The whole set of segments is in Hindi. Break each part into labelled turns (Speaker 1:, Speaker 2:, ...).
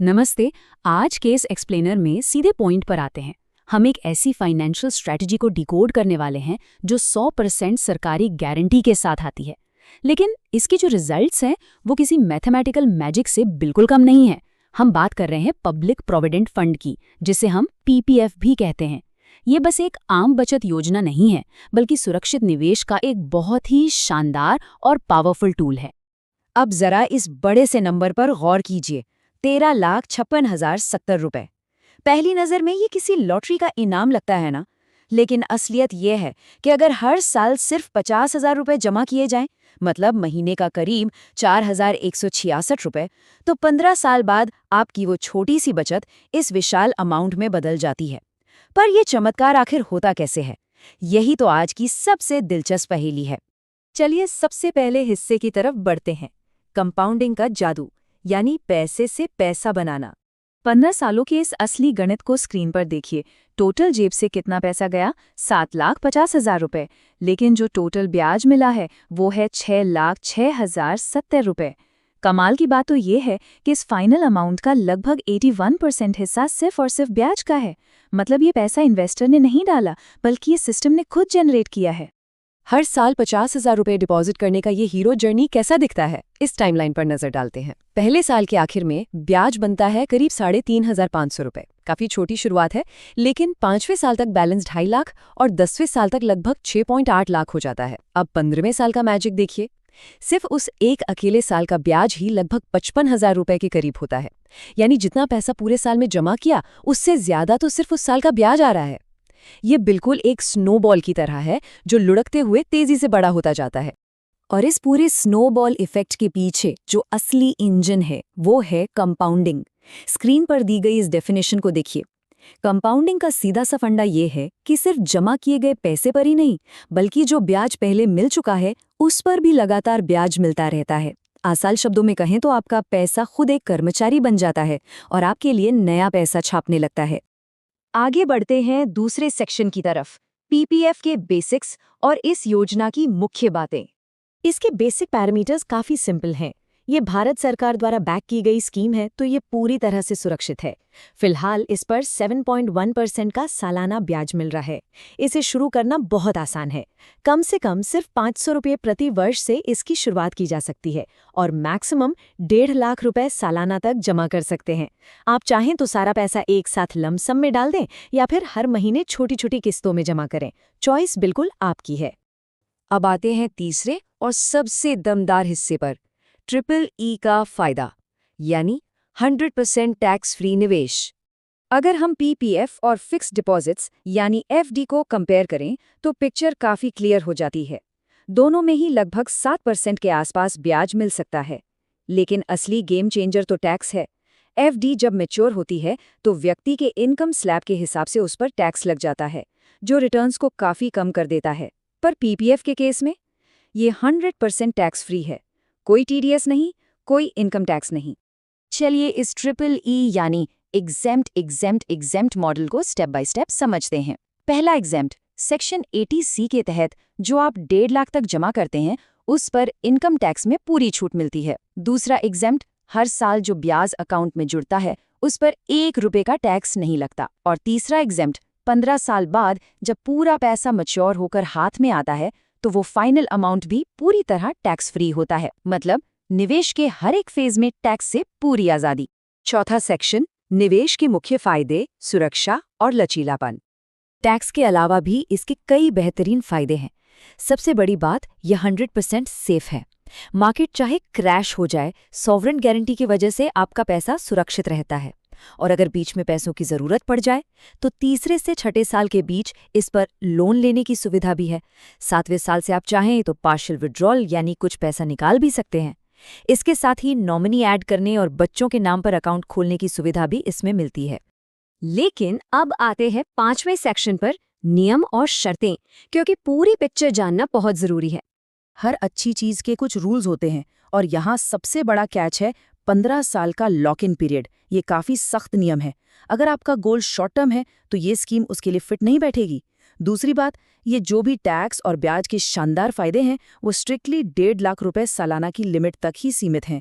Speaker 1: नमस्ते। आज केस एक्सप्लेनर में सीधे पॉइंट पर आते हैं। हम एक ऐसी फाइनेंशियल स्ट्रेटजी को डिकोड करने वाले हैं जो 100% सरकारी गारंटी के साथ आती है, लेकिन इसकी जो रिजल्ट्स हैं वो किसी मैथमेटिकल मैजिक से बिल्कुल कम नहीं है। हम बात कर रहे हैं पब्लिक प्रोविडेंट फंड की, जिसे हम पीपीएफ भी कहते हैं। ये बस एक आम बचत योजना नहीं है, बल्कि सुरक्षित निवेश का एक बहुत ही शानदार और पावरफुल टूल है।
Speaker 2: अब जरा इस बड़े से नंबर पर गौर कीजिए, 13,56,070 रुपए। पहली नजर में ये किसी लॉटरी का इनाम लगता है ना, लेकिन असलियत ये है कि अगर हर साल सिर्फ 50,000 रुपए जमा किए जाएं, मतलब महीने का करीब 4,166 रुपए, तो 15 साल बाद आपकी वो छोटी सी बचत इस विशाल अमाउंट में बदल जाती है। पर यह चमत्कार आखिर होता कैसे है? यही तो आज की सबसे दिलचस्प पहेली है। चलिए सबसे पहले हिस्से की तरफ बढ़ते हैं, कंपाउंडिंग का जादू, यानी पैसे से पैसा बनाना। 15 सालों के इस असली गणित को स्क्रीन पर देखिए। टोटल जेब से कितना पैसा गया? 7,50,000 रुपए। लेकिन जो टोटल ब्याज मिला है वो है 6,06,070 रुपए। कमाल की बात तो ये है कि इस फाइनल अमाउंट का लगभग 81% हिस्सा सिर्फ और सिर्फ ब्याज का है। मतलब ये पैसा इन्वेस्टर ने नहीं डाला, बल्कि ये सिस्टम ने खुद जनरेट किया है।
Speaker 3: हर साल 50,000 रुपए डिपॉजिट करने का ये हीरो जर्नी कैसा दिखता है, इस टाइमलाइन पर नजर डालते हैं। पहले साल के आखिर में ब्याज बनता है करीब 3,500 रुपए। काफी छोटी शुरुआत है, लेकिन 5वें साल तक बैलेंस 2.5 लाख और 10वें साल तक लगभग 6.8 लाख हो जाता है। अब 15वें साल का मैजिक देखिए। सिर्फ उस एक अकेले साल का ब्याज ही लगभग 55,000 रुपए के करीब होता है। यानी जितना पैसा पूरे साल में जमा किया, उससे ज्यादा तो सिर्फ उस साल का ब्याज आ रहा है। ये बिल्कुल एक स्नोबॉल की तरह है जो लुढ़कते हुए तेजी से बड़ा होता जाता है।
Speaker 2: और इस पूरे स्नोबॉल इफेक्ट के पीछे जो असली इंजन है वो है कंपाउंडिंग। स्क्रीन पर दी गई इस डेफिनेशन को देखिए। कंपाउंडिंग का सीधा सा फंडा ये है कि सिर्फ जमा किए गए पैसे पर ही नहीं, बल्कि जो ब्याज पहले मिल चुका है उस पर भी लगातार ब्याज मिलता रहता है। आसान शब्दों में कहें तो आपका पैसा खुद एक कर्मचारी बन जाता है और आपके लिए नया पैसा छापने लगता है। आगे बढ़ते हैं दूसरे सेक्शन की तरफ, पीपीएफ के बेसिक्स और इस योजना की मुख्य बातें। इसके बेसिक पैरामीटर्स काफी सिंपल हैं। ये भारत सरकार द्वारा बैक की गई स्कीम है, तो ये पूरी तरह से सुरक्षित है। फिलहाल इस पर 7.1% का सालाना ब्याज मिल रहा है। इसे शुरू करना बहुत आसान है। कम से कम सिर्फ 500 रुपये प्रति वर्ष से इसकी शुरुआत की जा सकती है और मैक्सिमम 1.5 लाख रुपए सालाना तक जमा कर सकते हैं। आप चाहें तो सारा पैसा एक साथ लमसम में डाल दें या फिर हर महीने छोटी छोटी किस्तों में जमा करें। चॉइस बिल्कुल आपकी है।
Speaker 3: अब आते हैं तीसरे और सबसे दमदार हिस्से पर, ट्रिपल ई का फायदा, यानी 100% टैक्स फ्री निवेश। अगर हम पीपीएफ और फिक्स डिपॉजिट्स यानी एफडी को कंपेयर करें तो पिक्चर काफी क्लियर हो जाती है। दोनों में ही लगभग 7% के आसपास ब्याज मिल सकता है। लेकिन असली गेम चेंजर तो टैक्स है। एफडी जब मैच्योर होती है तो व्यक्ति के इनकम स्लैब के हिसाब से उस पर टैक्स लग जाता है, जो रिटर्न्स को काफी कम कर देता है। पर पीपीएफ के केस में ये 100% टैक्स फ्री है। कोई टीडीएस नहीं, कोई इनकम टैक्स नहीं। चलिए इस ट्रिपल ई यानी एग्जेम्प्ट मॉडल को स्टेप बाय स्टेप समझते हैं। पहला एग्जेम्प्ट, सेक्शन 80C के तहत जो आप 1.5 लाख तक जमा करते हैं उस पर इनकम टैक्स में पूरी छूट मिलती है। दूसरा एग्जेम्प्ट, हर साल जो ब्याज अकाउंट में जुड़ता है उस पर 1 रुपये का टैक्स नहीं लगता। और तीसरा एग्जेम्प्ट, 15 साल बाद जब पूरा पैसा मैच्योर होकर हाथ में आता है तो वो फाइनल अमाउंट भी पूरी तरह टैक्स फ्री होता है। मतलब निवेश के हर एक फेज में टैक्स से पूरी आजादी। चौथा सेक्शन, निवेश के मुख्य फायदे, सुरक्षा और लचीलापन। टैक्स के अलावा भी इसके कई बेहतरीन फायदे हैं। सबसे बड़ी बात, यह 100% सेफ है। मार्केट चाहे क्रैश हो जाए, सॉवरेन गारंटी की वजह से आपका पैसा सुरक्षित रहता है। और अगर बीच में पैसों की जरूरत पड़ जाए तो तीसरे से छठे साल के बीच इस पर लोन लेने की सुविधा भी है। 7वें साल से आप चाहें तो पार्शियल विड्रॉल यानी कुछ पैसा निकाल भी सकते हैं। इसके साथ ही नॉमिनी ऐड करने और बच्चों के नाम पर अकाउंट खोलने की सुविधा भी इसमें मिलती है।
Speaker 2: लेकिन अब आते हैं 5वें सेक्शन पर, नियम और शर्तें, क्योंकि पूरी पिक्चर जानना बहुत जरूरी है।
Speaker 4: हर अच्छी चीज के कुछ रूल्स होते हैं और यहाँ सबसे बड़ा कैच है 15 साल का लॉक इन पीरियड। ये काफी सख्त नियम है। अगर आपका गोल शॉर्ट टर्म है तो ये स्कीम उसके लिए फिट नहीं बैठेगी। दूसरी बात, ये जो भी टैक्स और ब्याज के शानदार फायदे हैं वो स्ट्रिक्टली 1.5 लाख रुपए सालाना की लिमिट तक ही सीमित हैं।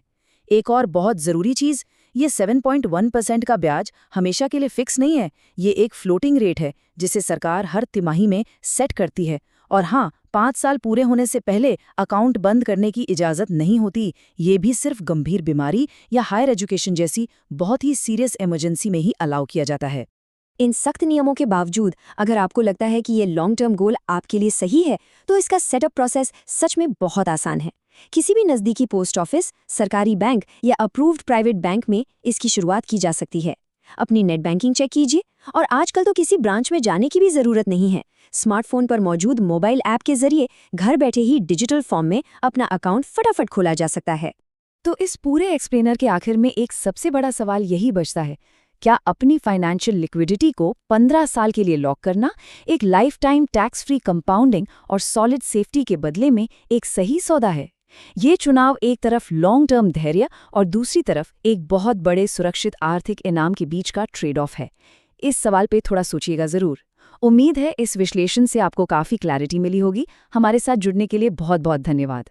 Speaker 4: एक और बहुत जरूरी चीज, ये 7.1% का ब्याज हमेशा के लिए फिक्स नहीं है, ये एक फ्लोटिंग रेट है जिसे सरकार हर तिमाही में सेट करती है। और हाँ, 5 साल पूरे होने से पहले अकाउंट बंद करने की इजाज़त नहीं होती, ये भी सिर्फ गंभीर बीमारी या हायर एजुकेशन जैसी बहुत ही सीरियस इमरजेंसी में ही अलाउ किया जाता है।
Speaker 2: इन सख्त नियमों के बावजूद अगर आपको लगता है कि ये लॉन्ग टर्म गोल आपके लिए सही है, तो इसका सेटअप प्रोसेस सच में बहुत आसान है। किसी भी नज़दीकी पोस्ट ऑफिस, सरकारी बैंक या अप्रूव्ड प्राइवेट बैंक में इसकी शुरुआत की जा सकती है। अपनी नेट बैंकिंग चेक कीजिए, और आजकल तो किसी ब्रांच में जाने की भी ज़रूरत नहीं है। स्मार्टफोन पर मौजूद मोबाइल ऐप के जरिए घर बैठे ही डिजिटल फॉर्म में अपना अकाउंट फटाफट खोला जा सकता है।
Speaker 1: तो इस पूरे एक्सप्लेनर के आखिर में एक सबसे बड़ा सवाल यही बचता है, क्या अपनी फाइनेंशियल लिक्विडिटी को 15 साल के लिए लॉक करना एक life time tax free compounding और सॉलिड सेफ्टी के बदले में एक सही सौदा है? ये चुनाव एक तरफ लॉन्ग टर्म धैर्य और दूसरी तरफ एक बहुत बड़े सुरक्षित आर्थिक इनाम के बीच का ट्रेड ऑफ है। इस सवाल पे थोड़ा सोचिएगा ज़रूर। उम्मीद है इस विश्लेषण से आपको काफ़ी क्लैरिटी मिली होगी। हमारे साथ जुड़ने के लिए बहुत बहुत धन्यवाद।